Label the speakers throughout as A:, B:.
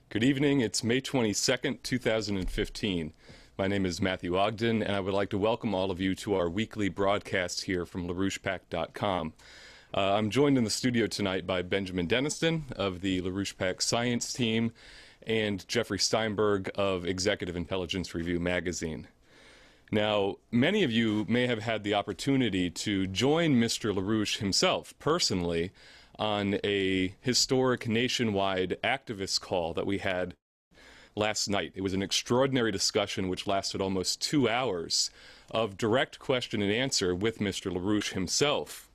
A: Good evening. It's May 22nd, 2015. My name is Matthew Ogden, and I would like to welcome all of you to our weekly broadcast here from LaRouchePAC.com. I'm joined in the studio tonight by Benjamin Deniston of the LaRouchePAC Science Team and Jeffrey Steinberg of Executive Intelligence Review magazine. Now, many of you may have had the opportunity to join Mr. LaRouche himself personally on a historic nationwide activist call that we had last night. It was an extraordinary discussion which lasted almost 2 hours of direct question and answer with Mr. LaRouche himself.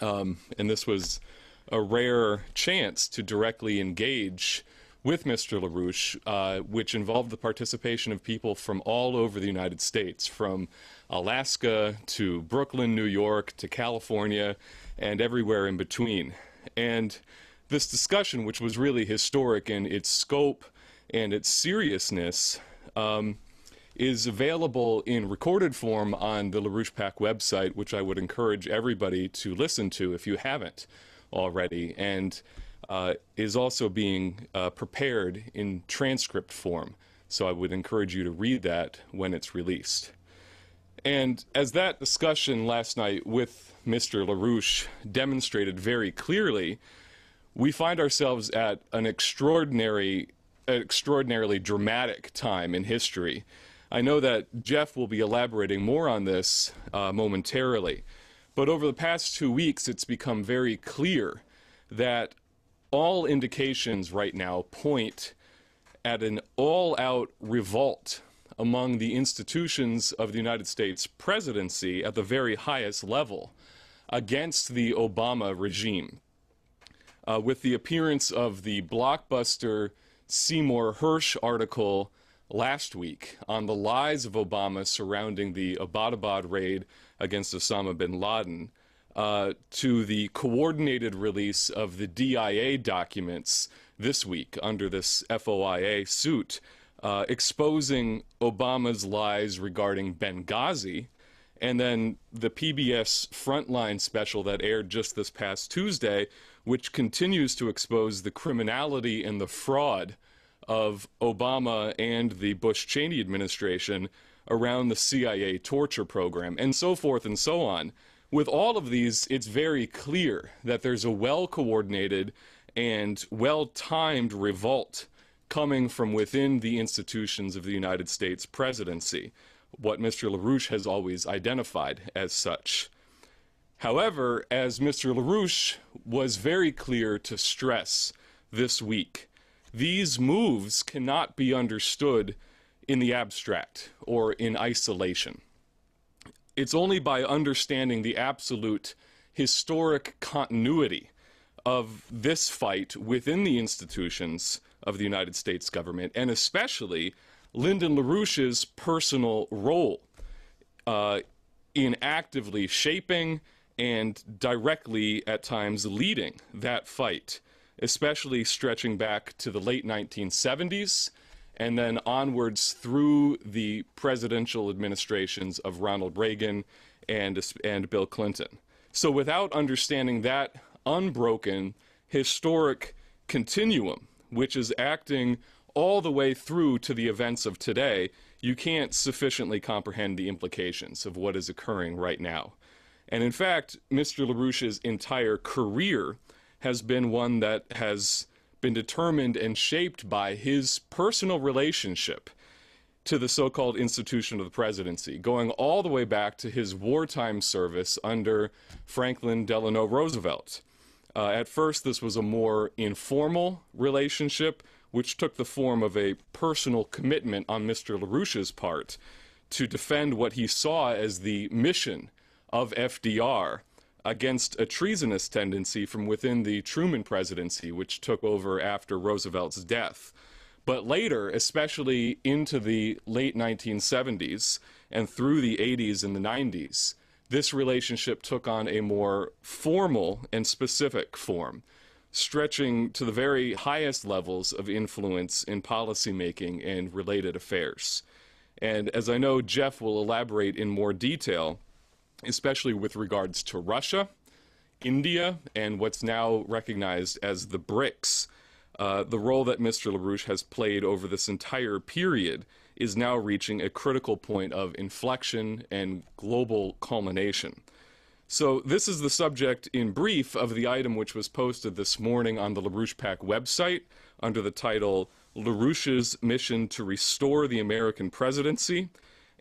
A: And this was a rare chance to directly engage with Mr. LaRouche, which involved the participation of people from all over the United States, from Alaska to Brooklyn, New York, to California, and everywhere in between. And this discussion, which was really historic in its scope and its seriousness, is available in recorded form on the LaRouchePAC website, which I would encourage everybody to listen to if you haven't already, and is also being prepared in transcript form. So I would encourage you to read that when it's released. And as that discussion last night with Mr. LaRouche demonstrated very clearly, we find ourselves at an extraordinarily dramatic time in history. I know that Jeff will be elaborating more on this momentarily, but over the past 2 weeks it's become very clear that all indications right now point at an all-out revolt among the institutions of the United States presidency at the very highest level against the Obama regime. With the appearance of the blockbuster Seymour Hersh article last week on the lies of Obama surrounding the Abbottabad raid against Osama bin Laden, to the coordinated release of the DIA documents this week under this FOIA suit, exposing Obama's lies regarding Benghazi, and then the PBS Frontline special that aired just this past Tuesday, which continues to expose the criminality and the fraud of Obama and the Bush-Cheney administration around the CIA torture program, and so forth and so on. With all of these, it's very clear that there's a well-coordinated and well-timed revolt coming from within the institutions of the United States presidency, what Mr. LaRouche has always identified as such. However, as Mr. LaRouche was very clear to stress this week, these moves cannot be understood in the abstract or in isolation. It's only by understanding the absolute historic continuity of this fight within the institutions of the United States government, and especially Lyndon LaRouche's personal role in actively shaping and directly at times leading that fight, especially stretching back to the late 1970s and then onwards through the presidential administrations of Ronald Reagan and Bill Clinton. So without understanding that unbroken historic continuum, which is acting all the way through to the events of today, you can't sufficiently comprehend the implications of what is occurring right now. And in fact, Mr. LaRouche's entire career has been one that has been determined and shaped by his personal relationship to the so-called institution of the presidency, going all the way back to his wartime service under Franklin Delano Roosevelt. At first, this was a more informal relationship, which took the form of a personal commitment on Mr. LaRouche's part to defend what he saw as the mission of FDR against a treasonous tendency from within the Truman presidency, which took over after Roosevelt's death. But later, especially into the late 1970s and through the 80s and the 90s, this relationship took on a more formal and specific form, stretching to the very highest levels of influence in policymaking and related affairs. And as I know Jeff will elaborate in more detail, especially with regards to Russia, India, and what's now recognized as the BRICS, the role that Mr. LaRouche has played over this entire period is now reaching a critical point of inflection and global culmination. So this is the subject in brief of the item which was posted this morning on the LaRouche PAC website under the title LaRouche's Mission to Restore the American Presidency,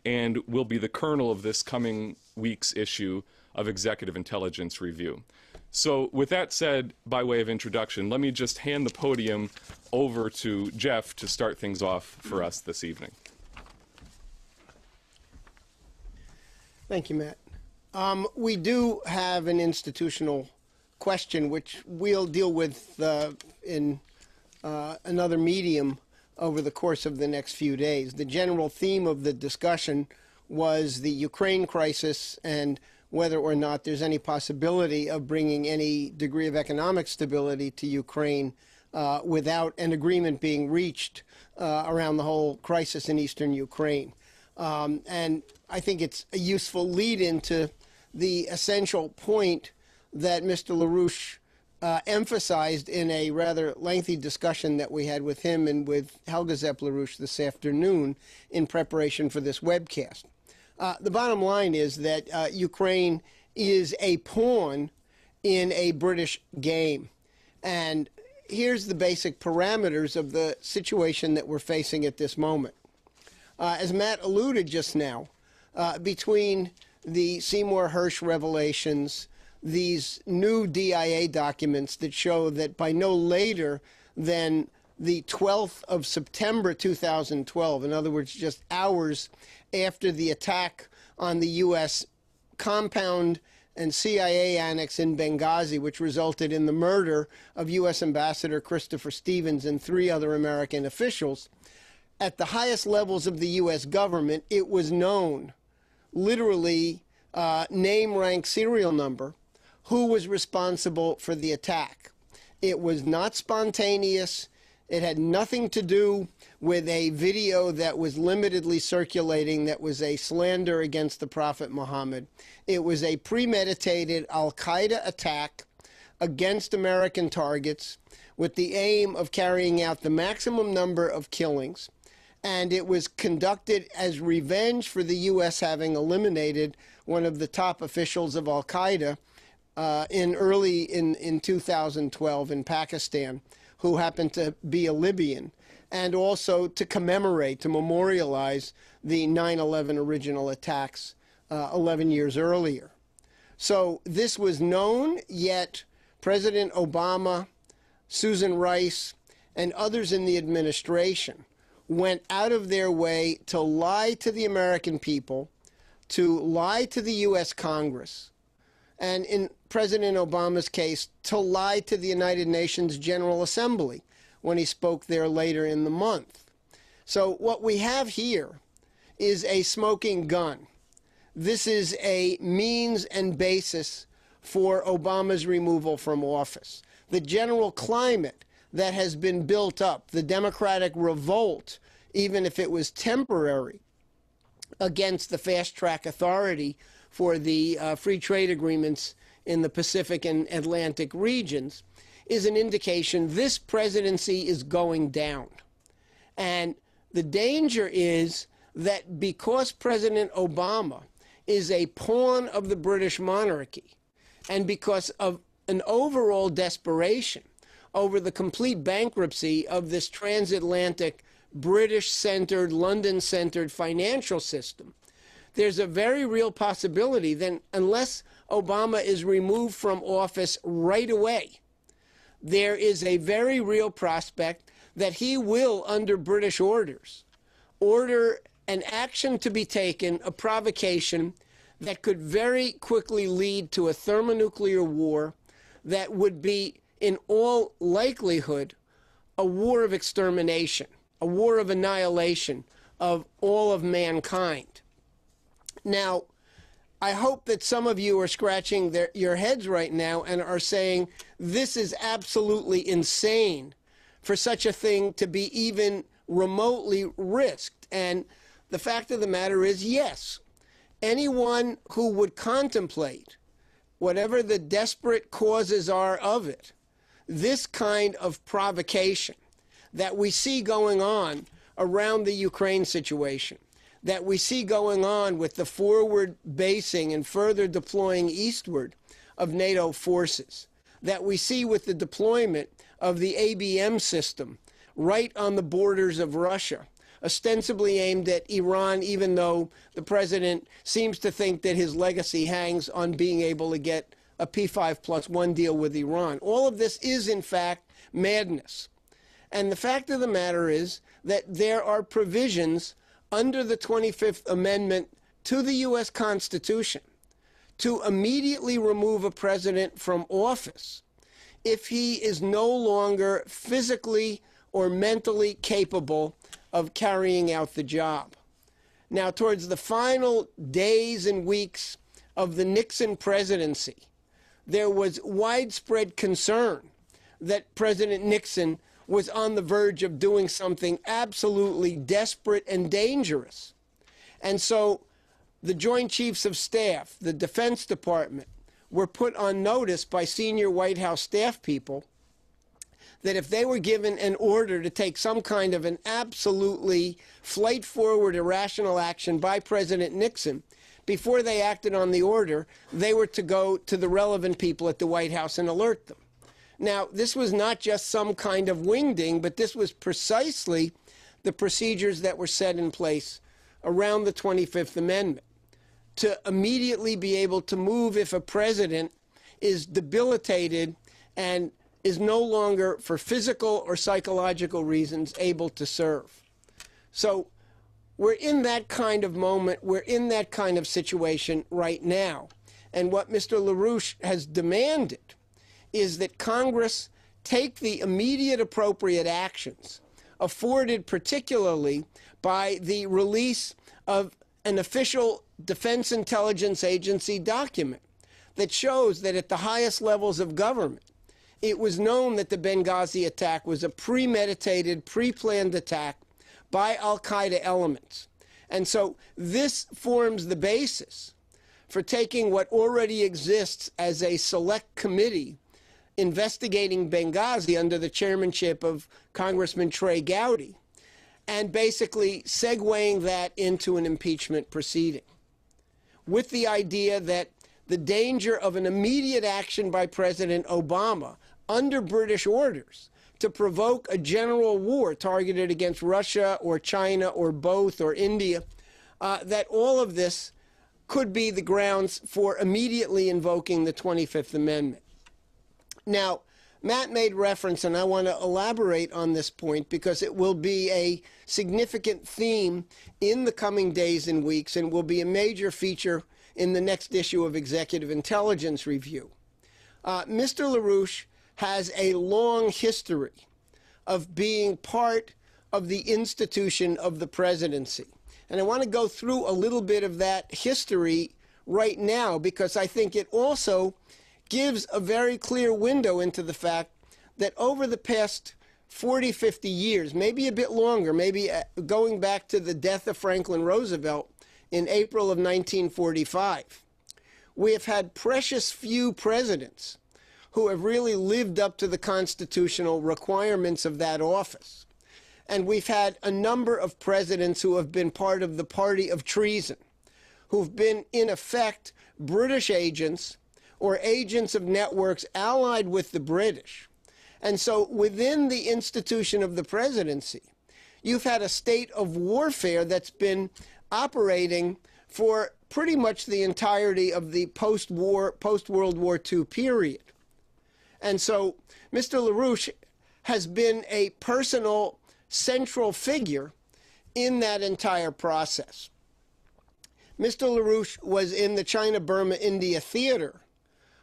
A: and will be the kernel of this coming week's issue of Executive Intelligence Review. So with that said, by way of introduction, let me just hand the podium over to Jeff to start things off for us this evening.
B: Thank you, Matt. We do have an institutional question, which we'll deal with in another medium over the course of the next few days. The general theme of the discussion was the Ukraine crisis and whether or not there's any possibility of bringing any degree of economic stability to Ukraine without an agreement being reached around the whole crisis in eastern Ukraine. And I think it's a useful lead into the essential point that Mr. LaRouche emphasized in a rather lengthy discussion that we had with him and with Helga Zepp LaRouche this afternoon in preparation for this webcast. The bottom line is that Ukraine is a pawn in a British game. And here's the basic parameters of the situation that we're facing at this moment. As Matt alluded just now, between the Seymour Hersh revelations, these new DIA documents that show that by no later than the 12th of September 2012, in other words, just hours after the attack on the U.S. compound and CIA annex in Benghazi, which resulted in the murder of U.S. Ambassador Christopher Stevens and 3 other American officials, at the highest levels of the U.S. government, it was known, literally name, rank, serial number, who was responsible for the attack. It was not spontaneous. It had nothing to do with a video that was limitedly circulating that was a slander against the Prophet Muhammad. It was a premeditated al-Qaeda attack against American targets with the aim of carrying out the maximum number of killings. And it was conducted as revenge for the U.S. having eliminated one of the top officials of al-Qaeda in 2012 in Pakistan, who happened to be a Libyan, and also to commemorate, to memorialize the 9/11 original attacks 11 years earlier. So this was known, yet President Obama, Susan Rice, and others in the administration went out of their way to lie to the American people, to lie to the U.S. Congress, and in President Obama's case, to lie to the United Nations General Assembly when he spoke there later in the month. So what we have here is a smoking gun. This is a means and basis for Obama's removal from office. The general climate that has been built up, the democratic revolt, even if it was temporary, against the fast-track authority for the free trade agreements in the Pacific and Atlantic regions, is an indication this presidency is going down. And the danger is that because President Obama is a pawn of the British monarchy, and because of an overall desperation over the complete bankruptcy of this transatlantic, British-centered, London-centered financial system, there's a very real possibility that unless Obama is removed from office right away, there is a very real prospect that he will, under British orders, order an action to be taken, a provocation that could very quickly lead to a thermonuclear war that would be, in all likelihood, a war of extermination, a war of annihilation of all of mankind. Now, I hope that some of you are scratching your heads right now and are saying, this is absolutely insane for such a thing to be even remotely risked. And the fact of the matter is, yes, anyone who would contemplate, whatever the desperate causes are of it, this kind of provocation that we see going on around the Ukraine situation, that we see going on with the forward basing and further deploying eastward of NATO forces, that we see with the deployment of the ABM system right on the borders of Russia, ostensibly aimed at Iran, even though the president seems to think that his legacy hangs on being able to get a P5+1 deal with Iran. All of this is, in fact, madness. And the fact of the matter is that there are provisions under the 25th Amendment to the U.S. Constitution to immediately remove a president from office if he is no longer physically or mentally capable of carrying out the job. Now, towards the final days and weeks of the Nixon presidency, there was widespread concern that President Nixon was on the verge of doing something absolutely desperate and dangerous. And so the Joint Chiefs of Staff, the Defense Department, were put on notice by senior White House staff people that if they were given an order to take some kind of an absolutely flight-forward irrational action by President Nixon, before they acted on the order, they were to go to the relevant people at the White House and alert them. Now, this was not just some kind of wingding, but this was precisely the procedures that were set in place around the 25th Amendment to immediately be able to move if a president is debilitated and is no longer, for physical or psychological reasons, able to serve. So we're in that kind of moment, we're in that kind of situation right now. And what Mr. LaRouche has demanded is that Congress take the immediate appropriate actions afforded particularly by the release of an official Defense Intelligence Agency document that shows that at the highest levels of government, it was known that the Benghazi attack was a premeditated, pre-planned attack by al-Qaeda elements. And so this forms the basis for taking what already exists as a select committee investigating Benghazi under the chairmanship of Congressman Trey Gowdy, and basically segueing that into an impeachment proceeding, with the idea that the danger of an immediate action by President Obama under British orders to provoke a general war targeted against Russia or China or both or India, that all of this could be the grounds for immediately invoking the 25th Amendment. Now, Matt made reference, and I want to elaborate on this point because it will be a significant theme in the coming days and weeks and will be a major feature in the next issue of Executive Intelligence Review. Mr. LaRouche has a long history of being part of the institution of the presidency. And I want to go through a little bit of that history right now because I think it also gives a very clear window into the fact that over the past 40, 50 years, maybe a bit longer, maybe going back to the death of Franklin Roosevelt in April of 1945, we have had precious few presidents who have really lived up to the constitutional requirements of that office. And we've had a number of presidents who have been part of the party of treason, who've been, in effect, British agents or agents of networks allied with the British. And so within the institution of the presidency, you've had a state of warfare that's been operating for pretty much the entirety of the post-World War II period. And so Mr. LaRouche has been a personal central figure in that entire process. Mr. LaRouche was in the China-Burma-India theater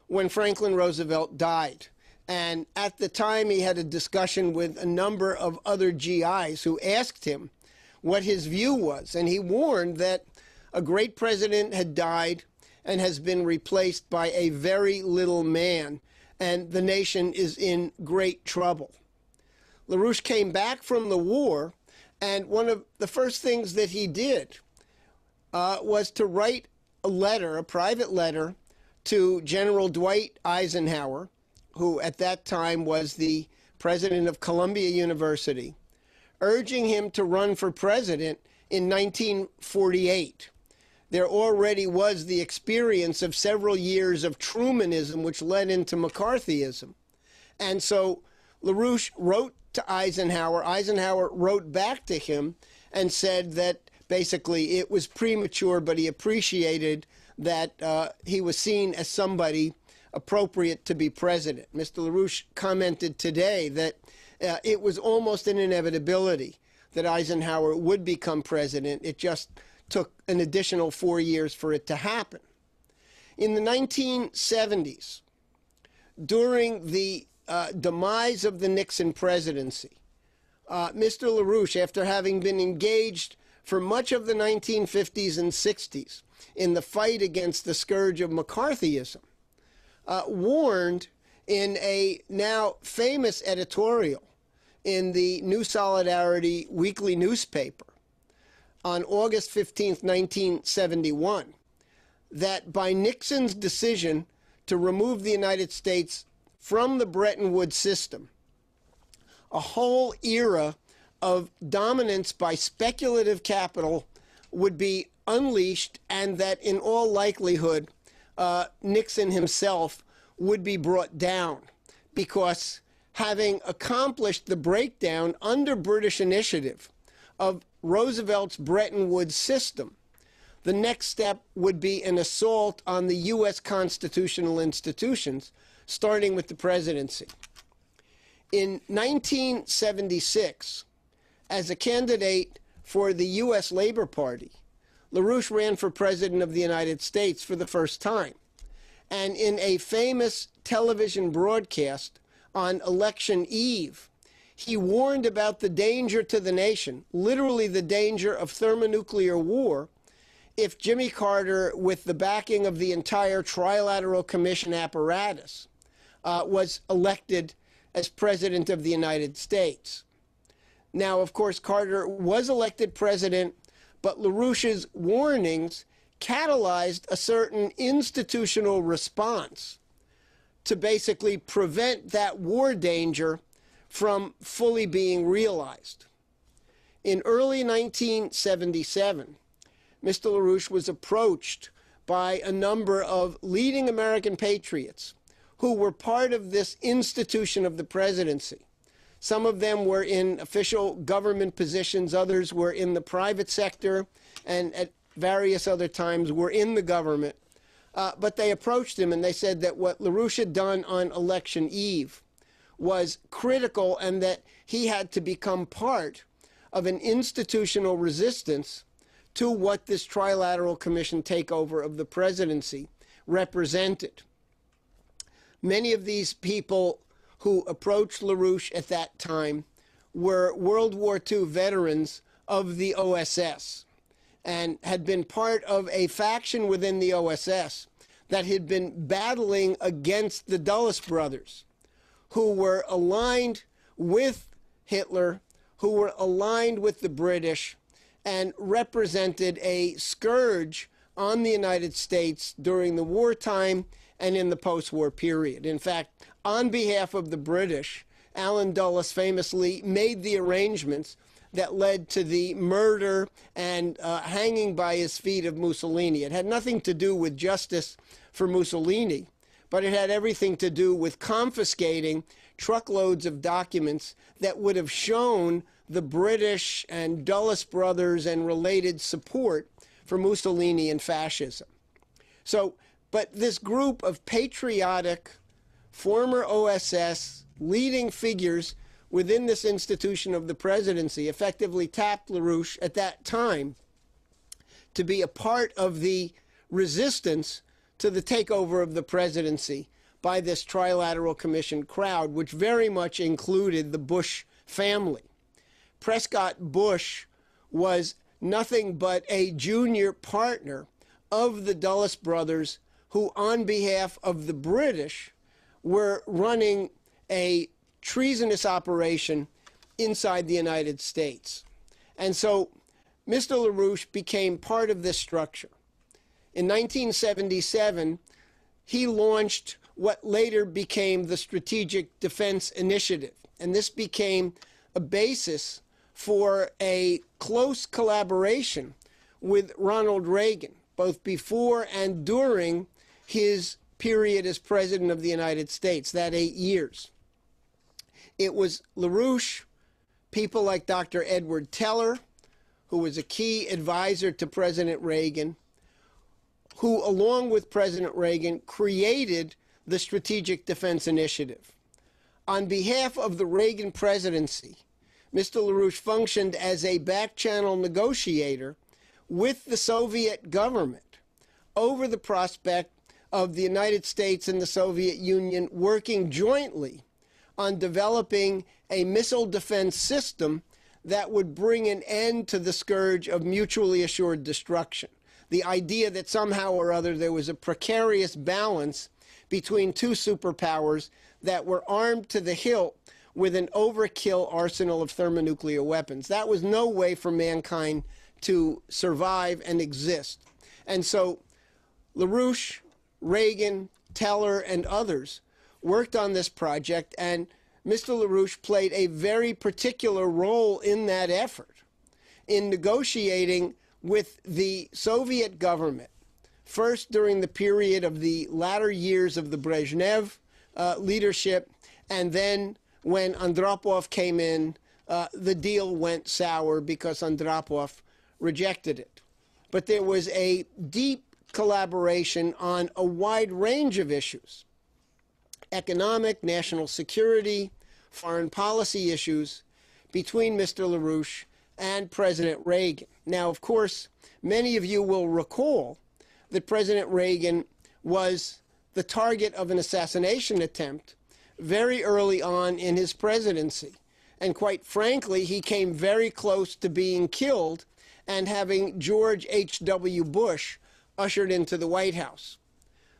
B: when Franklin Roosevelt died. And at the time, he had a discussion with a number of other GIs who asked him what his view was. And he warned that a great president had died and has been replaced by a very little man, and the nation is in great trouble. LaRouche came back from the war, and one of the first things that he did was to write a letter, a private letter, to General Dwight Eisenhower, who at that time was the president of Columbia University, urging him to run for president in 1948. There already was the experience of several years of Trumanism, which led into McCarthyism. And so LaRouche wrote to Eisenhower. Eisenhower wrote back to him and said that basically it was premature, but he appreciated that he was seen as somebody appropriate to be president. Mr. LaRouche commented today that it was almost an inevitability that Eisenhower would become president. It just took an additional 4 years for it to happen. In the 1970s, during the demise of the Nixon presidency, Mr. LaRouche, after having been engaged for much of the 1950s and 60s in the fight against the scourge of McCarthyism, warned in a now famous editorial in the New Solidarity weekly newspaper on August 15, 1971, that by Nixon's decision to remove the United States from the Bretton Woods system, a whole era of dominance by speculative capital would be unleashed, and that in all likelihood Nixon himself would be brought down, because having accomplished the breakdown under British initiative of Roosevelt's Bretton Woods system, the next step would be an assault on the U.S. constitutional institutions, starting with the presidency. In 1976, as a candidate for the U.S. Labor Party, LaRouche ran for President of the United States for the first time. And in a famous television broadcast on election eve, he warned about the danger to the nation, literally the danger of thermonuclear war, if Jimmy Carter, with the backing of the entire Trilateral Commission apparatus, was elected as President of the United States. Now, of course, Carter was elected president, but LaRouche's warnings catalyzed a certain institutional response to basically prevent that war danger from fully being realized. In early 1977, Mr. LaRouche was approached by a number of leading American patriots who were part of this institution of the presidency. Some of them were in official government positions, others were in the private sector, and at various other times were in the government. But they approached him and they said that what LaRouche had done on election eve was critical, and that he had to become part of an institutional resistance to what this Trilateral Commission takeover of the presidency represented. Many of these people who approached LaRouche at that time were World War II veterans of the OSS and had been part of a faction within the OSS that had been battling against the Dulles brothers, who were aligned with Hitler, who were aligned with the British, and represented a scourge on the United States during the wartime and in the post-war period. In fact, on behalf of the British, Allen Dulles famously made the arrangements that led to the murder and hanging by his feet of Mussolini. It had nothing to do with justice for Mussolini, but it had everything to do with confiscating truckloads of documents that would have shown the British and Dulles brothers and related support for Mussolini and fascism. So, but this group of patriotic former OSS leading figures within this institution of the presidency effectively tapped LaRouche at that time to be a part of the resistance to the takeover of the presidency by this Trilateral Commission crowd, which very much included the Bush family. Prescott Bush was nothing but a junior partner of the Dulles brothers, who on behalf of the British were running a treasonous operation inside the United States. And so Mr. LaRouche became part of this structure. In 1977, he launched what later became the Strategic Defense Initiative, and this became a basis for a close collaboration with Ronald Reagan, both before and during his period as President of the United States, that 8 years. It was LaRouche, people like Dr. Edward Teller, who was a key advisor to President Reagan, who, along with President Reagan, created the Strategic Defense Initiative. On behalf of the Reagan presidency, Mr. LaRouche functioned as a back-channel negotiator with the Soviet government over the prospect of the United States and the Soviet Union working jointly on developing a missile defense system that would bring an end to the scourge of mutually assured destruction. The idea that somehow or other there was a precarious balance between two superpowers that were armed to the hilt with an overkill arsenal of thermonuclear weapons. That was no way for mankind to survive and exist. And so LaRouche, Reagan, Teller, and others worked on this project, and Mr. LaRouche played a very particular role in that effort in negotiating with the Soviet government, first during the period of the latter years of the Brezhnev leadership, and then when Andropov came in, the deal went sour because Andropov rejected it. But there was a deep collaboration on a wide range of issues: economic, national security, foreign policy issues, between Mr. LaRouche and President Reagan. Now, of course, many of you will recall that President Reagan was the target of an assassination attempt very early on in his presidency. And quite frankly, he came very close to being killed and having George H.W. Bush ushered into the White House.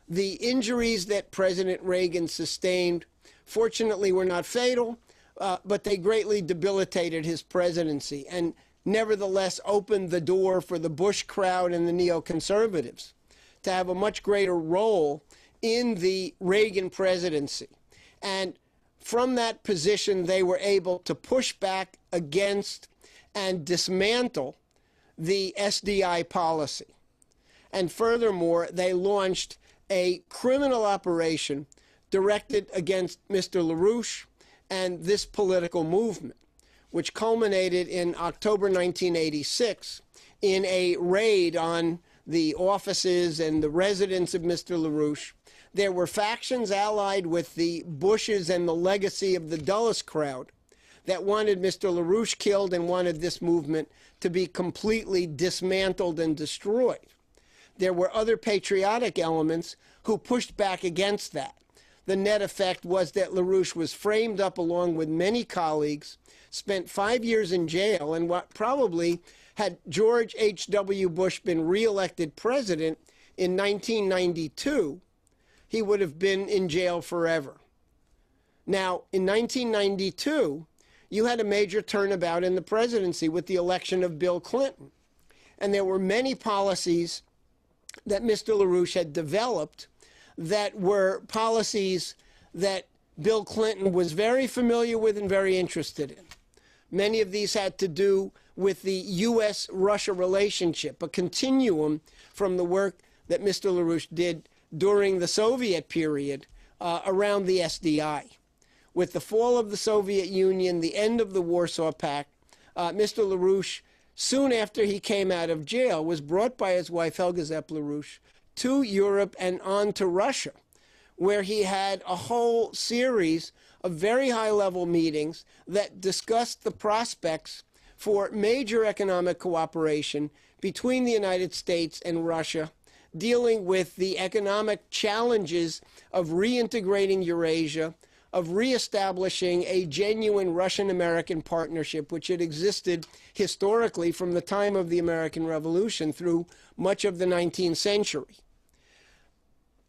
B: The injuries that President Reagan sustained, fortunately, were not fatal, but they greatly debilitated his presidency and nevertheless opened the door for the Bush crowd and the neoconservatives to have a much greater role in the Reagan presidency. And from that position, they were able to push back against and dismantle the SDI policy. And furthermore, they launched a criminal operation directed against Mr. LaRouche and this political movement, which culminated in October 1986 in a raid on the offices and the residence of Mr. LaRouche. There were factions allied with the Bushes and the legacy of the Dulles crowd that wanted Mr. LaRouche killed and wanted this movement to be completely dismantled and destroyed. There were other patriotic elements who pushed back against that. The net effect was that LaRouche was framed up along with many colleagues, spent 5 years in jail, and what probably, had George H.W. Bush been reelected president in 1992, he would have been in jail forever. Now, in 1992, you had a major turnabout in the presidency with the election of Bill Clinton. And there were many policies that Mr. LaRouche had developed that were policies that Bill Clinton was very familiar with and very interested in. Many of these had to do with the U.S.-Russia relationship, a continuum from the work that Mr. LaRouche did during the Soviet period around the SDI. With the fall of the Soviet Union, the end of the Warsaw Pact, Mr. LaRouche, soon after he came out of jail, was brought by his wife, Helga Zepp LaRouche, to Europe and on to Russia, where he had a whole series of very high-level meetings that discussed the prospects for major economic cooperation between the United States and Russia, dealing with the economic challenges of reintegrating Eurasia, of reestablishing a genuine Russian-American partnership, which had existed historically from the time of the American Revolution through much of the 19th century.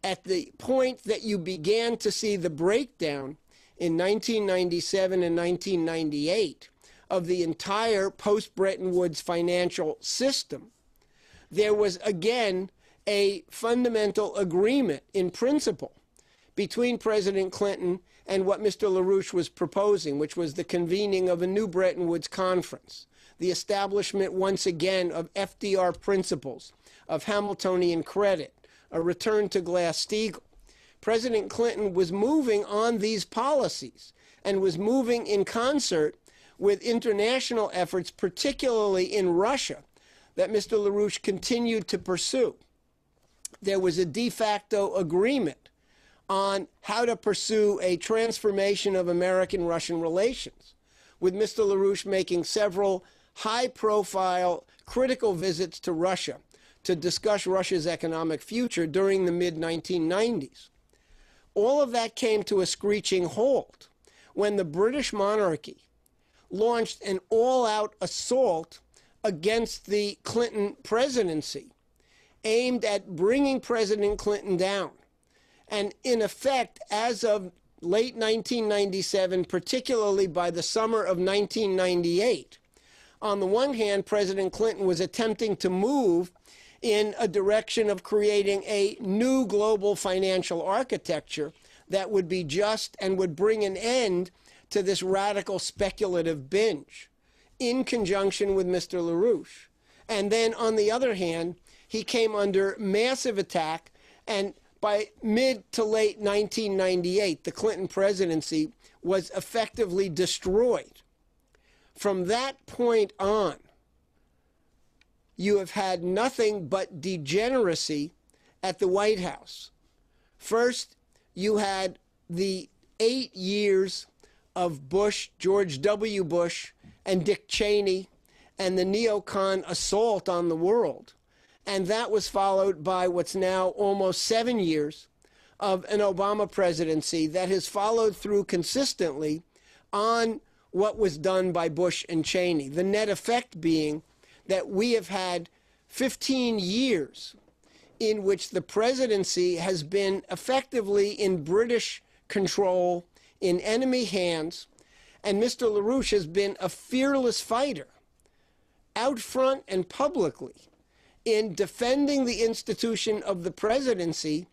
B: At the point that you began to see the breakdown in 1997 and 1998 of the entire post-Bretton Woods financial system, there was again a fundamental agreement in principle between President Clinton and what Mr. LaRouche was proposing, which was the convening of a new Bretton Woods conference, the establishment once again of FDR principles, of Hamiltonian credit, a return to Glass-Steagall. President Clinton was moving on these policies and was moving in concert with international efforts, particularly in Russia, that Mr. LaRouche continued to pursue. There was a de facto agreement on how to pursue a transformation of American-Russian relations, with Mr. LaRouche making several high-profile, critical visits to Russia to discuss Russia's economic future during the mid-1990s. All of that came to a screeching halt when the British monarchy launched an all-out assault against the Clinton presidency, aimed at bringing President Clinton down. And in effect, as of late 1997, particularly by the summer of 1998, on the one hand, President Clinton was attempting to move in a direction of creating a new global financial architecture that would be just and would bring an end to this radical speculative binge, in conjunction with Mr. LaRouche. And then, on the other hand, he came under massive attack, and by mid to late 1998, the Clinton presidency was effectively destroyed. From that point on, you have had nothing but degeneracy at the White House. First, you had the 8 years of Bush, George W. Bush, and Dick Cheney, and the neocon assault on the world. And that was followed by what's now almost 7 years of an Obama presidency that has followed through consistently on what was done by Bush and Cheney. The net effect being that we have had 15 years in which the presidency has been effectively in British control, in enemy hands, and Mr. LaRouche has been a fearless fighter, out front and publicly, in defending the institution of the presidency,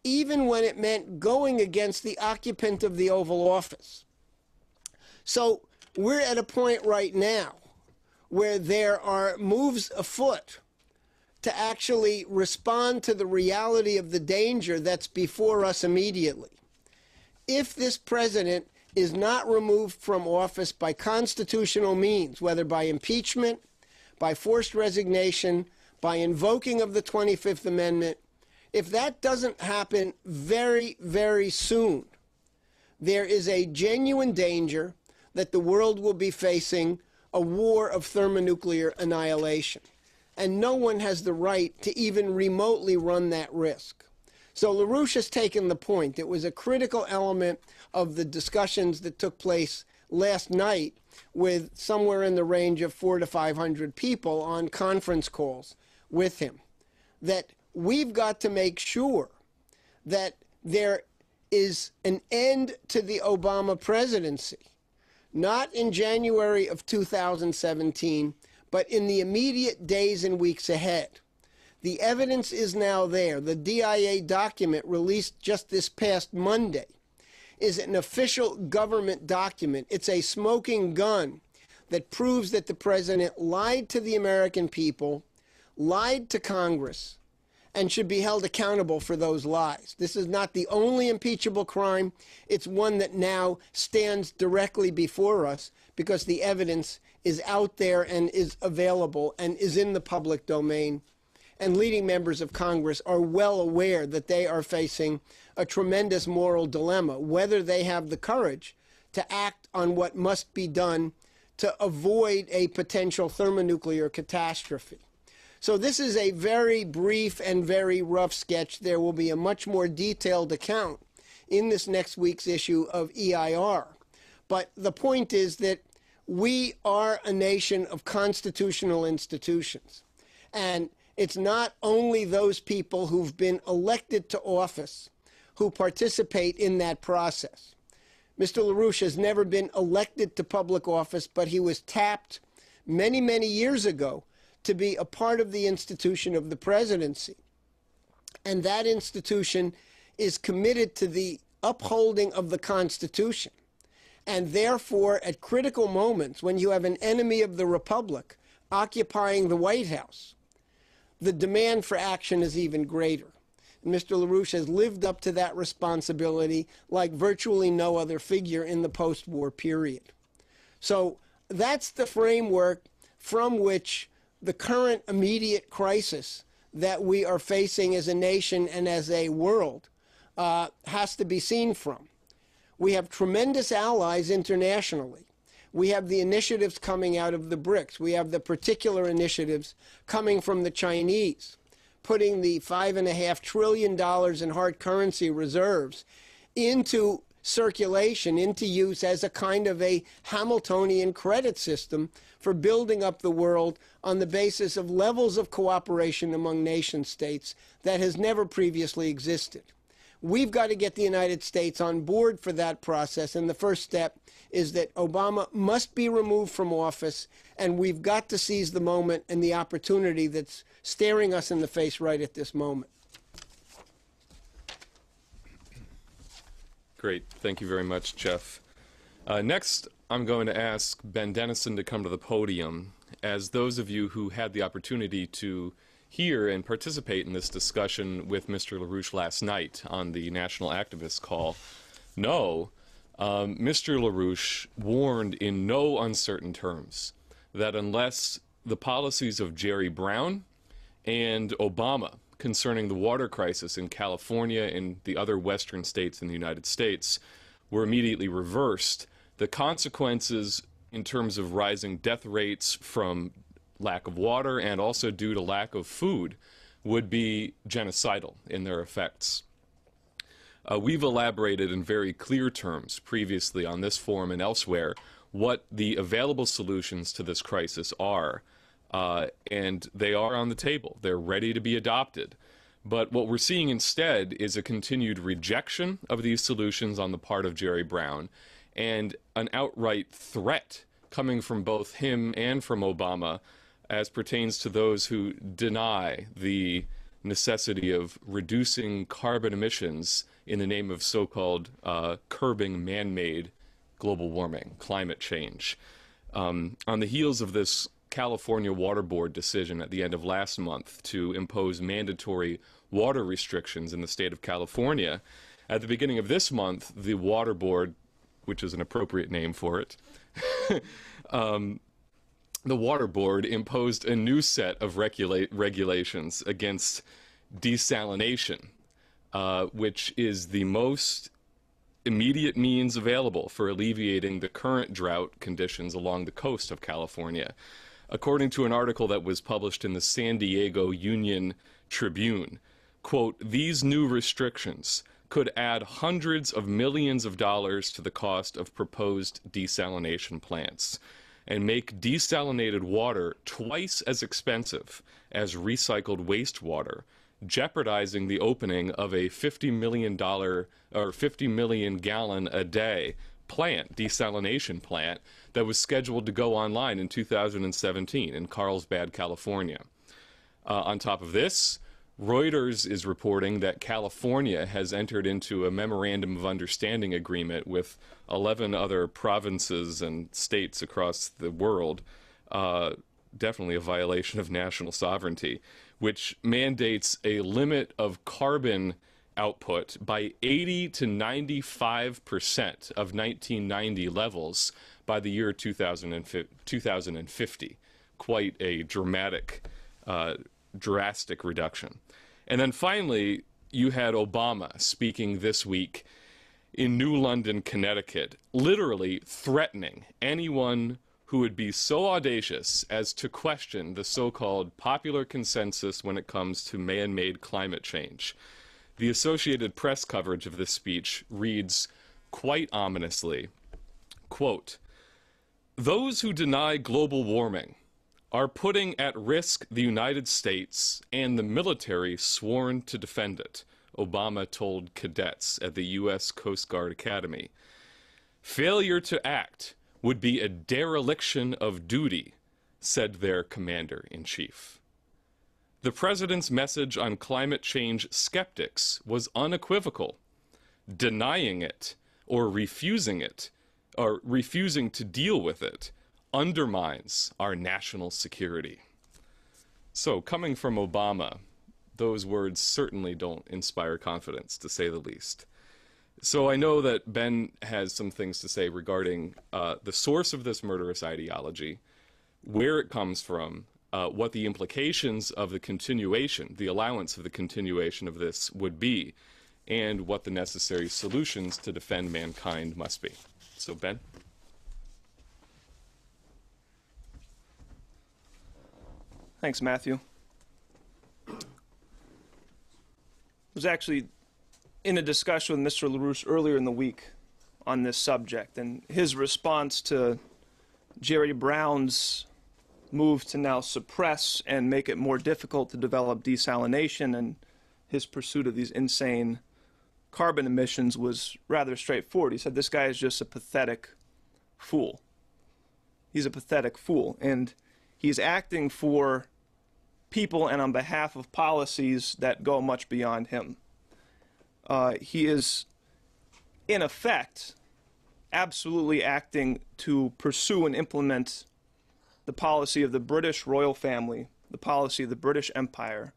B: even when it meant going against the occupant of the Oval Office. So we're at a point right now where there are moves afoot to actually respond to the reality of the danger that's before us immediately. If this president is not removed from office by constitutional means, whether by impeachment, by forced resignation, by invoking of the 25th Amendment, if that doesn't happen very, very soon, there is a genuine danger that the world will be facing a war of thermonuclear annihilation. And no one has the right to even remotely run that risk. So LaRouche has taken the point. It was a critical element of the discussions that took place last night with somewhere in the range of 400 to 500 people on conference calls with him, that we've got to make sure that there is an end to the Obama presidency, not in January of 2017, but in the immediate days and weeks ahead. The evidence is now there. The DIA document released just this past Monday is an official government document. It's a smoking gun that proves that the president lied to the American people, lied to Congress, and should be held accountable for those lies. This is not the only impeachable crime. It's one that now stands directly before us because the evidence is out there and is available and is in the public domain. And leading members of Congress are well aware that they are facing a tremendous moral dilemma, whether they have the courage to act on what must be done to avoid a potential thermonuclear catastrophe. So this is a very brief and very rough sketch. There will be a much more detailed account in this next week's issue of EIR. But the point is that we are a nation of constitutional institutions. And it's not only those people who've been elected to office who participate in that process. Mr. LaRouche has never been elected to public office, but he was tapped many, many years ago to be a part of the institution of the presidency. And that institution is committed to the upholding of the Constitution. And therefore, at critical moments, when you have an enemy of the Republic occupying the White House, the demand for action is even greater. And Mr. LaRouche has lived up to that responsibility like virtually no other figure in the post-war period. So that's the framework from which the current immediate crisis that we are facing as a nation and as a world has to be seen from. We have tremendous allies internationally. We have the initiatives coming out of the BRICS. We have the particular initiatives coming from the Chinese, putting the $5.5 trillion in hard currency reserves into circulation, into use as a kind of a Hamiltonian credit system for building up the world on the basis of levels of cooperation among nation states that has never previously existed. We've got to get the United States on board for that process, and the first step is that Obama must be removed from office, and we've got to seize the moment and the opportunity that's staring us in the face right at this moment.
A: Great. Thank you very much, Jeff. Next, I'm going to ask Ben Deniston to come to the podium. As those of you who had the opportunity to hear and participate in this discussion with Mr. LaRouche last night on the National Activist Call know, Mr. LaRouche warned in no uncertain terms that unless the policies of Jerry Brown and Obama concerning the water crisis in California and the other western states in the United States were immediately reversed, the consequences in terms of rising death rates from lack of water and also due to lack of food would be genocidal in their effects. We've elaborated in very clear terms previously on this forum and elsewhere what the available solutions to this crisis are, and they are on the table. They're ready to be adopted. But what we're seeing instead is a continued rejection of these solutions on the part of Jerry Brown and an outright threat coming from both him and from Obama as pertains to those who deny the necessity of reducing carbon emissions in the name of so-called curbing man-made global warming, climate change. On the heels of this California Water Board decision at the end of last month to impose mandatory water restrictions in the state of California, at the beginning of this month, the Water Board, which is an appropriate name for it, the Water Board imposed a new set of regulations against desalination, which is the most immediate means available for alleviating the current drought conditions along the coast of California. According to an article that was published in the San Diego Union Tribune, quote, "These new restrictions could add hundreds of millions of dollars to the cost of proposed desalination plants and make desalinated water twice as expensive as recycled wastewater, jeopardizing the opening of a $50 million or 50 million gallon a day desalination plant that was scheduled to go online in 2017 in Carlsbad, California. On top of this, Reuters is reporting that California has entered into a memorandum of understanding agreement with 11 other provinces and states across the world, definitely a violation of national sovereignty, which mandates a limit of carbon output by 80 to 95% of 1990 levels by the year 2050. Quite a drastic reduction. And then finally, you had Obama speaking this week in New London, Connecticut, literally threatening anyone who would be so audacious as to question the so-called popular consensus when it comes to man-made climate change. The Associated Press coverage of this speech reads quite ominously, quote, "Those who deny global warming are putting at risk the United States and the military sworn to defend it," Obama told cadets at the U.S. Coast Guard Academy. "Failure to act would be a dereliction of duty," said their commander-in-chief. The president's message on climate change skeptics was unequivocal. Denying it or refusing to deal with it undermines our national security. So, coming from Obama, those words certainly don't inspire confidence, to say the least. So I know that Ben has some things to say regarding the source of this murderous ideology, where it comes from, what the implications of the continuation, the allowance of the continuation of this would be, and what the necessary solutions to defend mankind must be. So, Ben?
C: Thanks, Matthew. I was actually in a discussion with Mr. LaRouche earlier in the week on this subject, and his response to Jerry Brown's move to now suppress and make it more difficult to develop desalination and his pursuit of these insane carbon emissions was rather straightforward. He said, this guy is just a pathetic fool. He's a pathetic fool, and he's acting for people and on behalf of policies that go much beyond him. He is, in effect, absolutely acting to pursue and implement the policy of the British royal family, the policy of the British Empire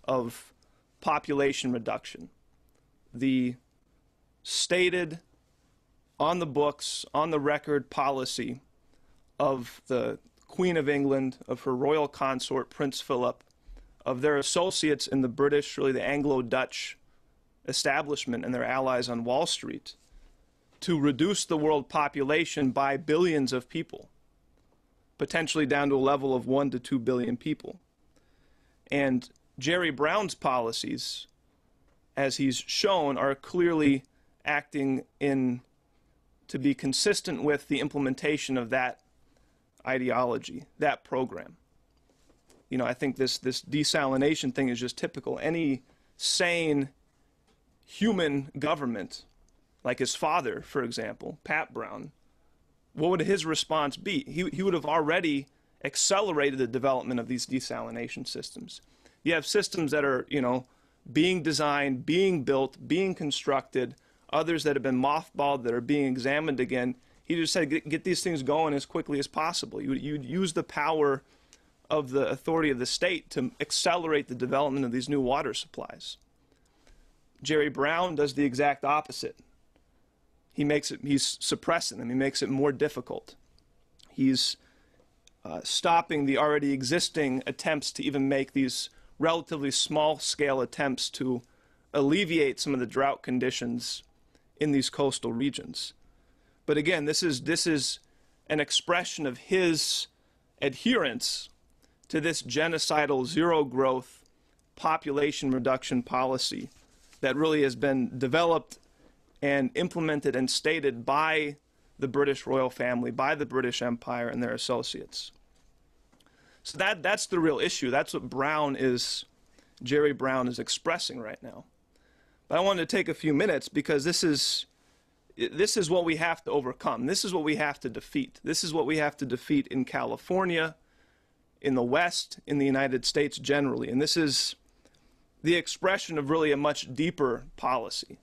C: of population reduction. The stated, on the books, on the record policy of the Queen of England, of her royal consort, Prince Philip, of their associates in the British, really the Anglo-Dutch establishment and their allies on Wall Street, to reduce the world population by billions of people, potentially down to a level of 1 to 2 billion people. And Jerry Brown's policies, as he's shown, are clearly acting to be consistent with the implementation of that ideology, that program. You know, I think this desalination thing is just typical. Any sane human government, like his father, for example, Pat Brown, what would his response be? He would have already accelerated the development of these desalination systems. You have systems that are, you know, being designed, being built, being constructed, others that have been mothballed, that are being examined again. He just said, get these things going as quickly as possible. You'd use the power of the authority of the state to accelerate the development of these new water supplies. Jerry Brown does the exact opposite. He's suppressing them. He makes it more difficult. He's stopping the already existing attempts to even make these relatively small-scale attempts to alleviate some of the drought conditions in these coastal regions. But again, this is an expression of his adherence to this genocidal zero-growth population reduction policy that really has been developed and implemented and stated by the British royal family, by the British Empire and their associates. So that's the real issue. That's what Jerry Brown is expressing right now. But I wanted to take a few minutes because this is what we have to overcome. This is what we have to defeat. This is what we have to defeat in California, in the West, in the United States generally. And this is the expression of really a much deeper policy,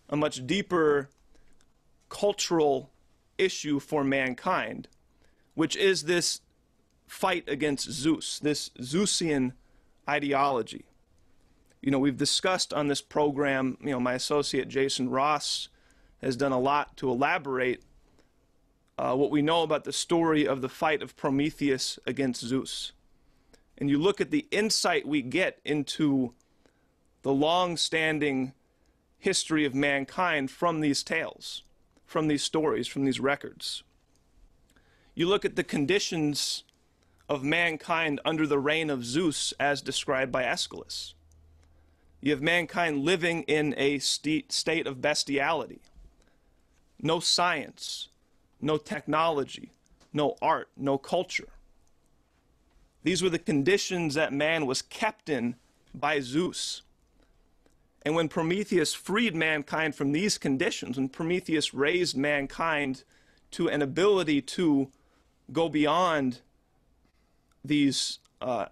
C: a much deeper cultural issue for mankind, which is this fight against Zeus, this Zeusian ideology. You know, we've discussed on this program, you know, my associate Jason Ross has done a lot to elaborate what we know about the story of the fight of Prometheus against Zeus. And you look at the insight we get into the long-standing history of mankind from these tales, from these stories, from these records. You look at the conditions of mankind under the reign of Zeus as described by Aeschylus. You have mankind living in a state of bestiality. No science, no technology, no art, no culture. These were the conditions that man was kept in by Zeus. And when Prometheus freed mankind from these conditions, when Prometheus raised mankind to an ability to go beyond these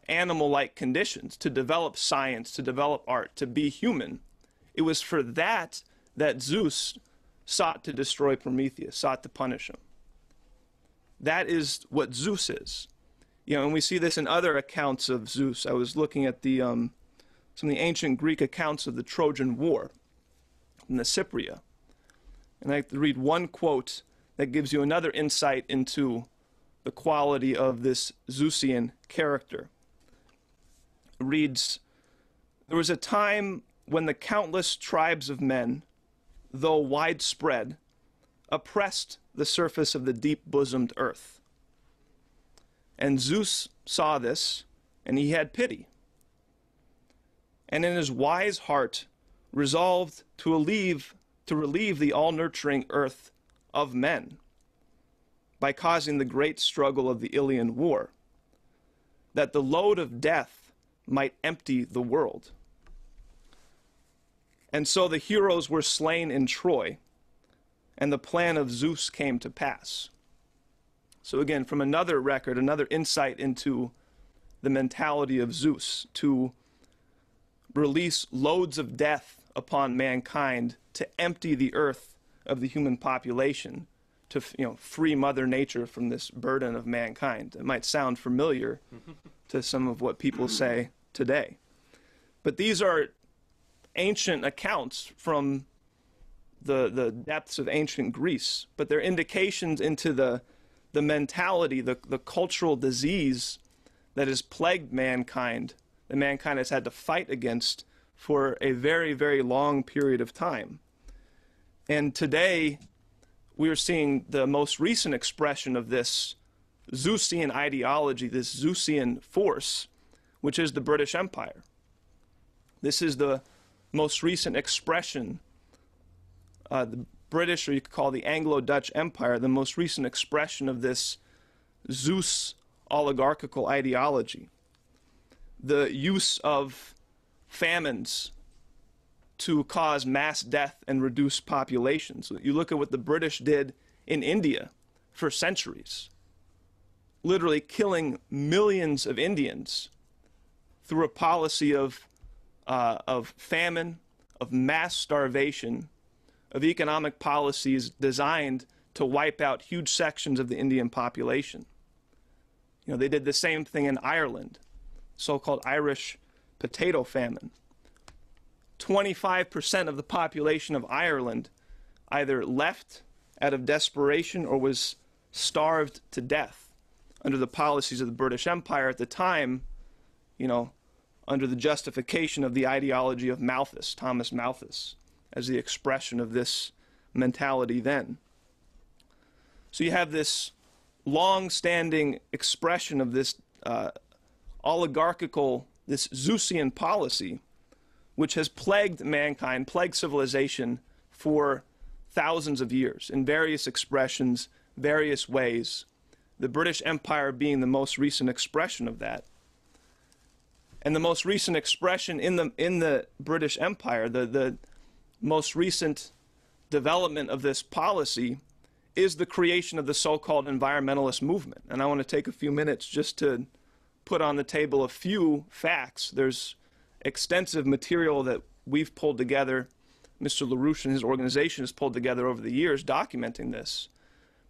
C: animal-like conditions, to develop science, to develop art, to be human, it was for that that Zeus sought to destroy Prometheus, sought to punish him. That is what Zeus is. You know, and we see this in other accounts of Zeus. I was looking at the some of the ancient Greek accounts of the Trojan War in the Cypria. And I like to read one quote that gives you another insight into the quality of this Zeusian character. It reads, "There was a time when the countless tribes of men, though widespread, oppressed the surface of the deep-bosomed earth. And Zeus saw this, and he had pity, and in his wise heart resolved to relieve the all-nurturing earth of men by causing the great struggle of the Ilian War, that the load of death might empty the world. And so the heroes were slain in Troy, and the plan of Zeus came to pass." So again, from another record, another insight into the mentality of Zeus, to release loads of death upon mankind, to empty the earth of the human population, to free Mother Nature from this burden of mankind. It might sound familiar to some of what people say today. But these are ancient accounts from the depths of ancient Greece, but they're indications into the mentality, the cultural disease that has plagued mankind, that mankind has had to fight against for a very, very long period of time. And today, we are seeing the most recent expression of this Zeusian ideology, this Zeusian force, which is the British Empire. This is the most recent expression, the British, or you could call the Anglo-Dutch Empire, the most recent expression of this Zeus oligarchical ideology. The use of famines to cause mass death and reduce populations. You look at what the British did in India for centuries, literally killing millions of Indians through a policy of famine, of mass starvation, of economic policies designed to wipe out huge sections of the Indian population. They did the same thing in Ireland, so-called Irish potato famine. 25% of the population of Ireland either left out of desperation or was starved to death under the policies of the British Empire at the time, under the justification of the ideology of Malthus, Thomas Malthus, as the expression of this mentality then. So you have this long-standing expression of this oligarchical, this Zeusian policy, which has plagued mankind, plagued civilization for thousands of years in various expressions, various ways, the British Empire being the most recent expression of that. And the most recent expression in the British Empire, the most recent development of this policy, is the creation of the so-called environmentalist movement. And I want to take a few minutes just to put on the table a few facts. There's extensive material that we've pulled together, Mr. LaRouche and his organization has pulled together over the years documenting this.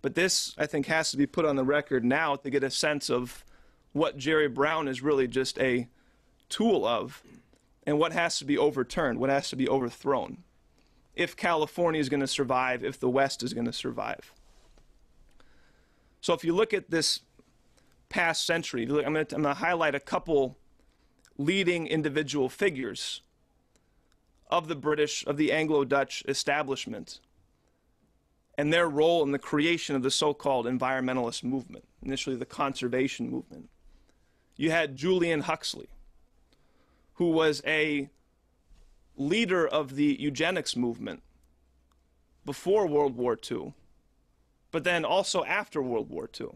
C: But this, I think, has to be put on the record now to get a sense of what Jerry Brown is really just a tool of, and what has to be overturned, what has to be overthrown, if California is going to survive, if the West is going to survive. So if you look at this past century, I'm going to highlight a couple leading individual figures of the British, of the Anglo-Dutch establishment, and their role in the creation of the so-called environmentalist movement, initially the conservation movement. You had Julian Huxley, who was a leader of the eugenics movement before World War II, but then also after World War II.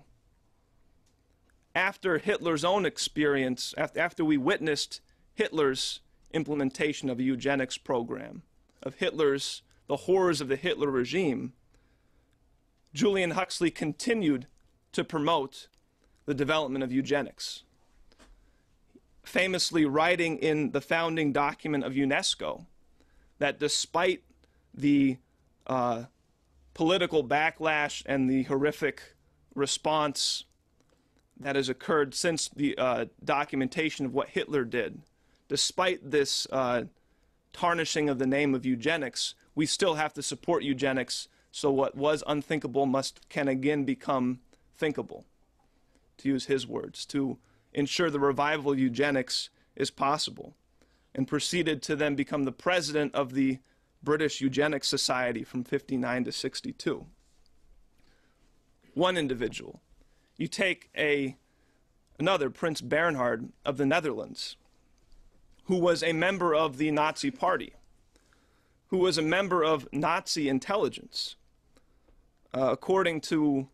C: After Hitler's own experience, after we witnessed Hitler's implementation of a eugenics program, of the horrors of the Hitler regime, Julian Huxley continued to promote the development of eugenics, famously writing in the founding document of UNESCO that despite the political backlash and the horrific response that has occurred since the documentation of what Hitler did, despite this tarnishing of the name of eugenics, we still have to support eugenics, so what was unthinkable can again become thinkable, to use his words, to ensure the revival of eugenics is possible, and proceeded to then become the president of the British Eugenics Society from 59 to 62. One individual. You take another, Prince Bernhard of the Netherlands, who was a member of the Nazi Party, who was a member of Nazi intelligence. According to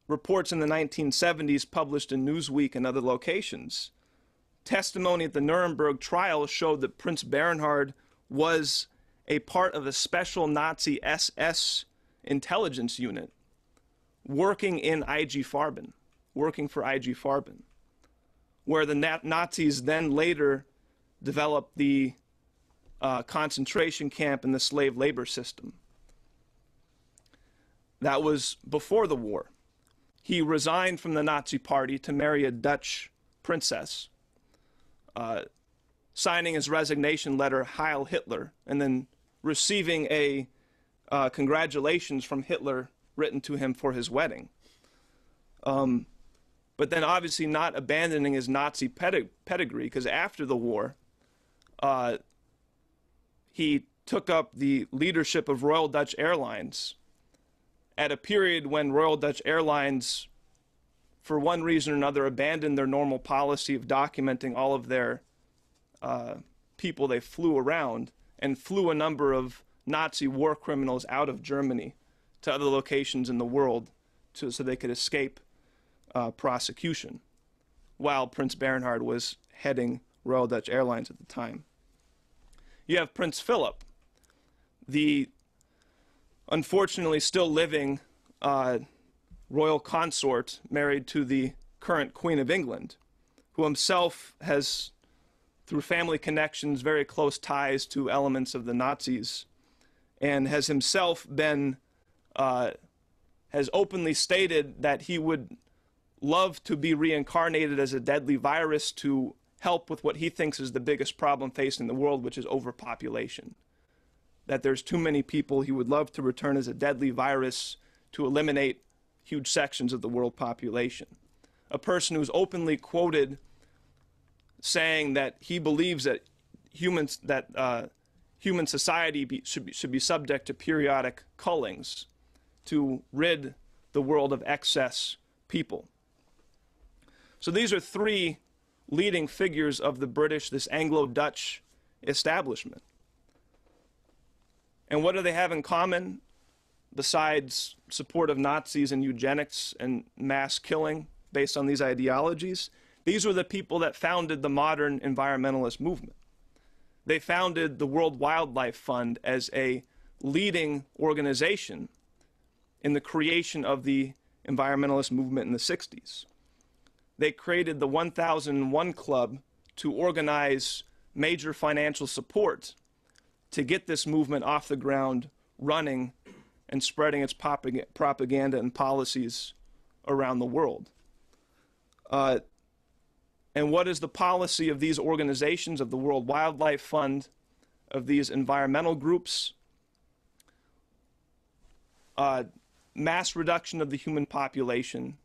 C: reports in the 1970s published in Newsweek and other locations, testimony at the Nuremberg trial showed that Prince Bernhard was a part of a special Nazi SS intelligence unit working in IG Farben, working for IG Farben, where the Nazis then later developed the concentration camp and the slave labor system. That was before the war. He resigned from the Nazi Party to marry a Dutch princess, signing his resignation letter, Heil Hitler, and then receiving a congratulations from Hitler written to him for his wedding. But then obviously not abandoning his Nazi pedigree, because after the war, he took up the leadership of Royal Dutch Airlines at a period when Royal Dutch Airlines, for one reason or another, abandoned their normal policy of documenting all of their people they flew around, and flew a number of Nazi war criminals out of Germany to other locations in the world so they could escape prosecution, while Prince Bernhard was heading Royal Dutch Airlines at the time. You have Prince Philip, the unfortunately still living royal consort married to the current Queen of England, who himself has, through family connections, very close ties to elements of the Nazis, and has himself been, has openly stated that he would love to be reincarnated as a deadly virus to help with what he thinks is the biggest problem facing the world, which is overpopulation. That there's too many people. He would love to return as a deadly virus to eliminate huge sections of the world population. A person who's openly quoted saying that he believes that human society should be subject to periodic cullings to rid the world of excess people. So these are three leading figures of the British, this Anglo-Dutch establishment. And what do they have in common besides support of Nazis and eugenics and mass killing based on these ideologies? These were the people that founded the modern environmentalist movement. They founded the World Wildlife Fund as a leading organization in the creation of the environmentalist movement in the 60s. They created the 1001 Club to organize major financial support to get this movement off the ground, running and spreading its propaganda and policies around the world. And what is the policy of these organizations, of the World Wildlife Fund, of these environmental groups? Mass reduction of the human population,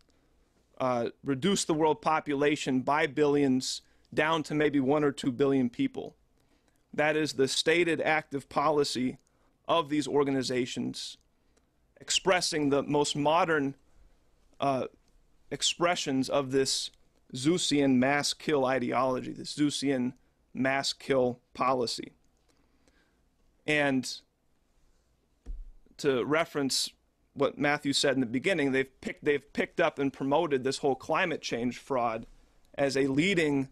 C: reduce the world population by billions down to maybe 1 or 2 billion people. That is the stated active policy of these organizations, expressing the most modern expressions of this Zeusian mass kill ideology, this Zeusian mass kill policy. And to reference what Matthew said in the beginning, they've picked up and promoted this whole climate change fraud as a leading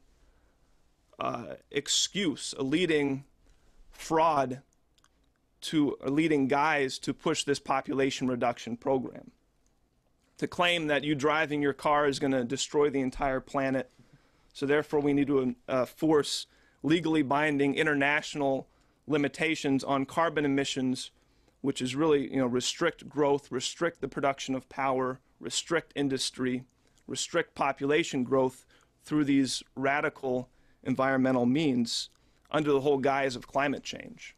C: excuse, a leading fraud, to a leading guise to push this population reduction program. To claim that you driving your car is going to destroy the entire planet, so therefore we need to force legally binding international limitations on carbon emissions, which is really, restrict growth, restrict the production of power, restrict industry, restrict population growth through these radical environmental means under the whole guise of climate change.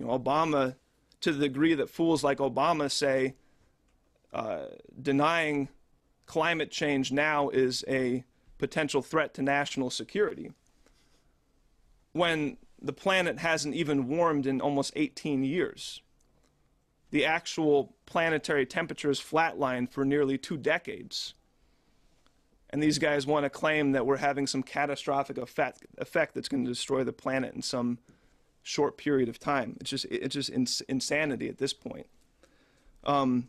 C: Obama, to the degree that fools like Obama say denying climate change now is a potential threat to national security, when the planet hasn't even warmed in almost 18 years. The actual planetary temperature has flatlined for nearly 2 decades. And these guys want to claim that we're having some catastrophic effect that's going to destroy the planet in some short period of time. It's just insanity at this point. I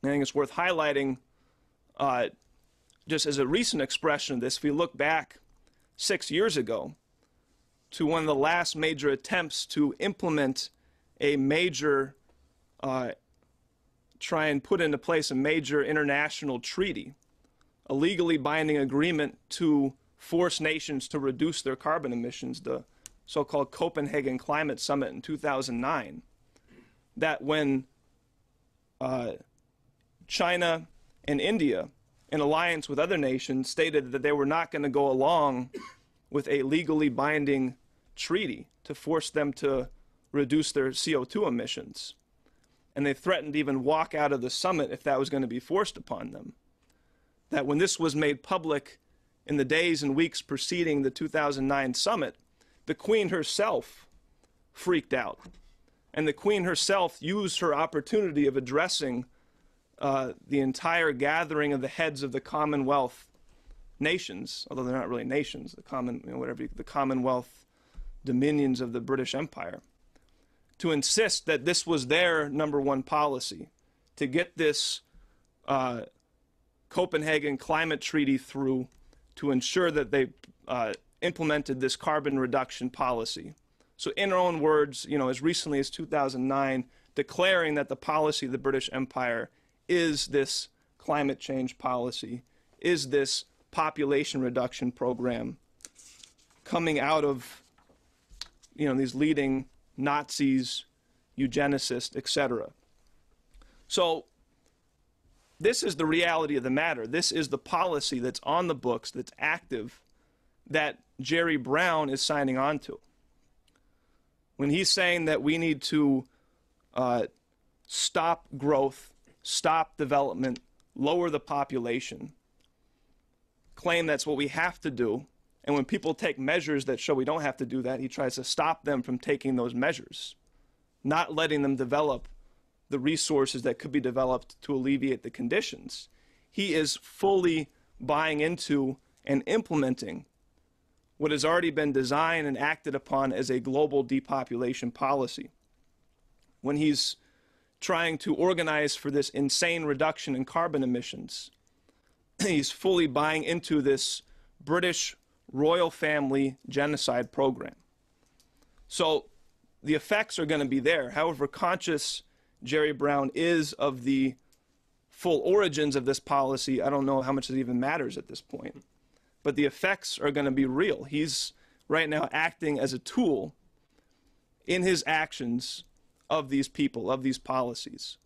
C: think it's worth highlighting, just as a recent expression of this, if we look back 6 years ago to one of the last major attempts to implement a major, try and put into place a major international treaty, a legally binding agreement to force nations to reduce their carbon emissions, the so-called Copenhagen Climate Summit in 2009, that when China and India, in alliance with other nations, stated that they were not going to go along with a legally binding treaty to force them to reduce their CO2 emissions. And they threatened to even walk out of the summit if that was going to be forced upon them. That when this was made public in the days and weeks preceding the 2009 summit, the Queen herself freaked out. And the Queen herself used her opportunity of addressing the entire gathering of the heads of the Commonwealth nations, although they're not really nations, the Commonwealth dominions of the British Empire, to insist that this was their #1 policy, to get this Copenhagen Climate Treaty through, to ensure that they implemented this carbon reduction policy. So in their own words, as recently as 2009, declaring that the policy of the British Empire is this climate change policy, is this population reduction program coming out of, these leading Nazis, eugenicists, etc. So this is the reality of the matter. This is the policy that's on the books, that's active, that Jerry Brown is signing on to. When he's saying that we need to stop growth, stop development, lower the population, claim that's what we have to do, and when people take measures that show we don't have to do that, he tries to stop them from taking those measures, not letting them develop the resources that could be developed to alleviate the conditions. He is fully buying into and implementing what has already been designed and acted upon as a global depopulation policy. When he's trying to organize for this insane reduction in carbon emissions, he's fully buying into this British royal family genocide program. So the effects are going to be there. However conscious Jerry Brown is of the full origins of this policy, I don't know how much it even matters at this point. But the effects are going to be real. He's right now acting as a tool in his actions of these people, of these policies.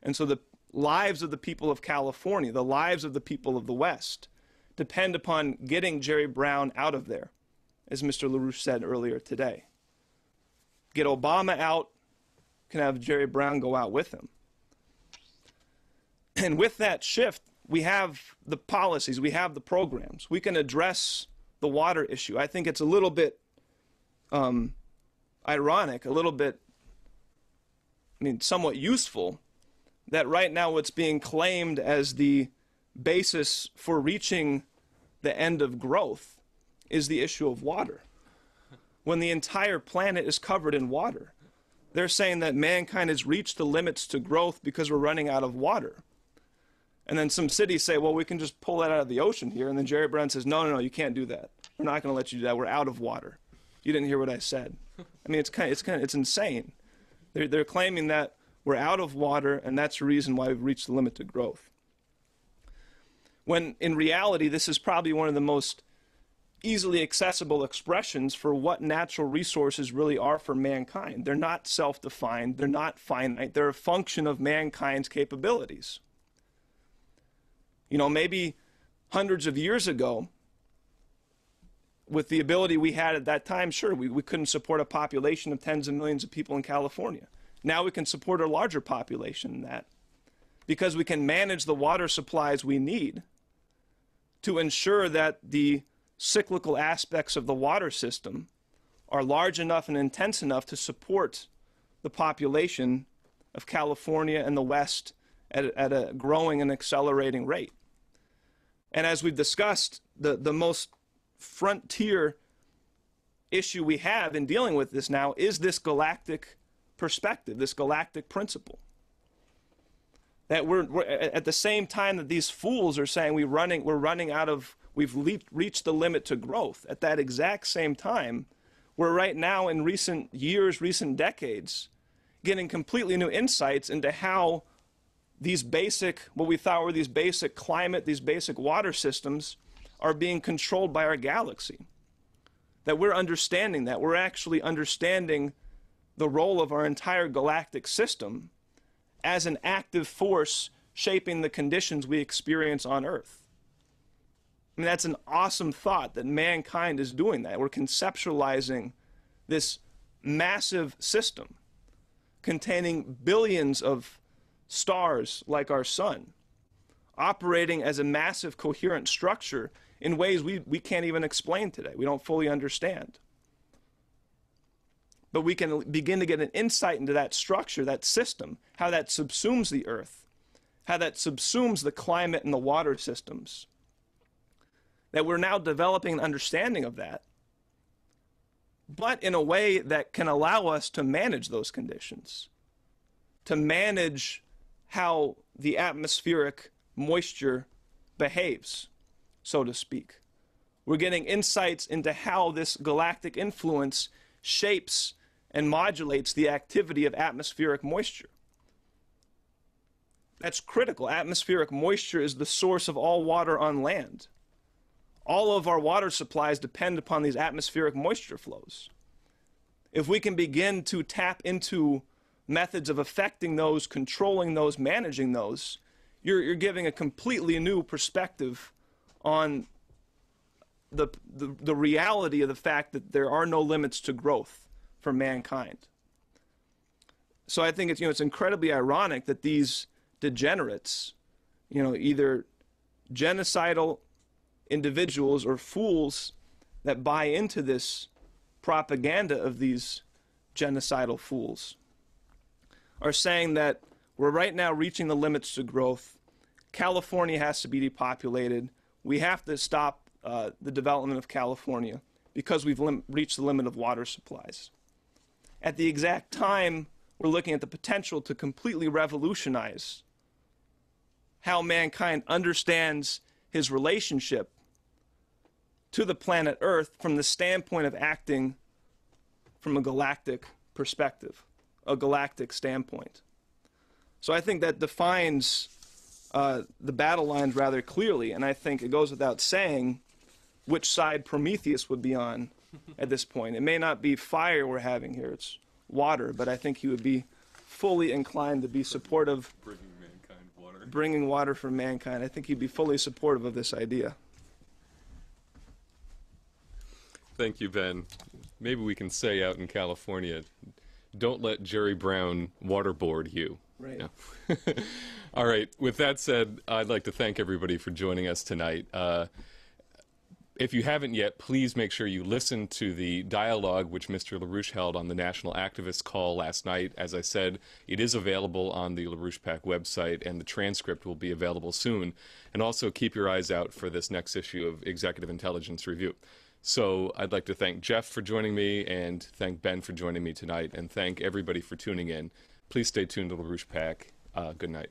C: And so the lives of the people of California, the lives of the people of the West, depend upon getting Jerry Brown out of there, as Mr. LaRouche said earlier today. Get Obama out, can have Jerry Brown go out with him. And with that shift, we have the policies, we have the programs. We can address the water issue. I think it's a little bit ironic, a little bit, somewhat useful, that right now what's being claimed as the basis for reaching the end of growth is the issue of water. when the entire planet is covered in water. They're saying that mankind has reached the limits to growth because we're running out of water. And then some cities say, well, we can just pull that out of the ocean here. And then Jerry Brown says, no, you can't do that. We're not going to let you do that. We're out of water. You didn't hear what I said. I mean, it's insane. They're claiming that we're out of water, and that's the reason why we've reached the limit to growth. When in reality, this is probably one of the most easily accessible expressions for what natural resources really are for mankind. They're not self-defined. They're not finite. They're a function of mankind's capabilities. You know, maybe hundreds of years ago, with the ability we had at that time, sure, we couldn't support a population of tens of millions of people in California. Now we can support a larger population than that because we can manage the water supplies we need to ensure that the cyclical aspects of the water system are large enough and intense enough to support the population of California and the West at a growing and accelerating rate. And as we've discussed, the most frontier issue we have in dealing with this now is this galactic perspective, this galactic principle. That we're at the same time that these fools are saying we've reached the limit to growth, at that exact same time, we're right now in recent years, recent decades, getting completely new insights into how these what we thought were these basic climate, these basic water systems are being controlled by our galaxy. That we're understanding that. We're actually understanding the role of our entire galactic system as an active force shaping the conditions we experience on Earth. I mean, that's an awesome thought that mankind is doing that. We're conceptualizing this massive system containing billions of stars like our sun, operating as a massive coherent structure in ways we can't even explain today. We don't fully understand. But we can begin to get an insight into that structure, that system, how that subsumes the Earth, how that subsumes the climate and the water systems. That we're now developing an understanding of that, but in a way that can allow us to manage those conditions, to manage how the atmospheric moisture behaves, so to speak. We're getting insights into how this galactic influence shapes and modulates the activity of atmospheric moisture. That's critical. Atmospheric moisture is the source of all water on land. All of our water supplies depend upon these atmospheric moisture flows. If we can begin to tap into methods of affecting those, controlling those, managing those, you're giving a completely new perspective on the reality of the fact that there are no limits to growth for mankind. So I think it's incredibly ironic that these degenerates, either genocidal individuals or fools that buy into this propaganda of these genocidal fools, are saying that we're right now reaching the limits to growth. California has to be depopulated. We have to stop the development of California because we've reached the limit of water supplies. At the exact time, we're looking at the potential to completely revolutionize how mankind understands his relationship to the planet Earth from the standpoint of acting from a galactic perspective, a galactic standpoint. So I think that defines the battle lines rather clearly, and I think it goes without saying which side Prometheus would be on at this point. It may not be fire we're having here, it's water, but I think he would be fully inclined to be supportive.
A: Bringing mankind water.
C: Bringing water for mankind. I think he'd be fully supportive of this idea.
A: Thank you, Ben. Maybe we can say out in California, don't let Jerry Brown waterboard you.
C: Right.
A: Yeah. All right. With that said, I'd like to thank everybody for joining us tonight. If you haven't yet, please make sure you listen to the dialogue which Mr. LaRouche held on the National Activists Call last night. As I said, it is available on the LaRouche PAC website, and the transcript will be available soon. And also keep your eyes out for this next issue of Executive Intelligence Review. So I'd like to thank Jeff for joining me and thank Ben for joining me tonight and thank everybody for tuning in. Please stay tuned to LaRouche Pack. Good night.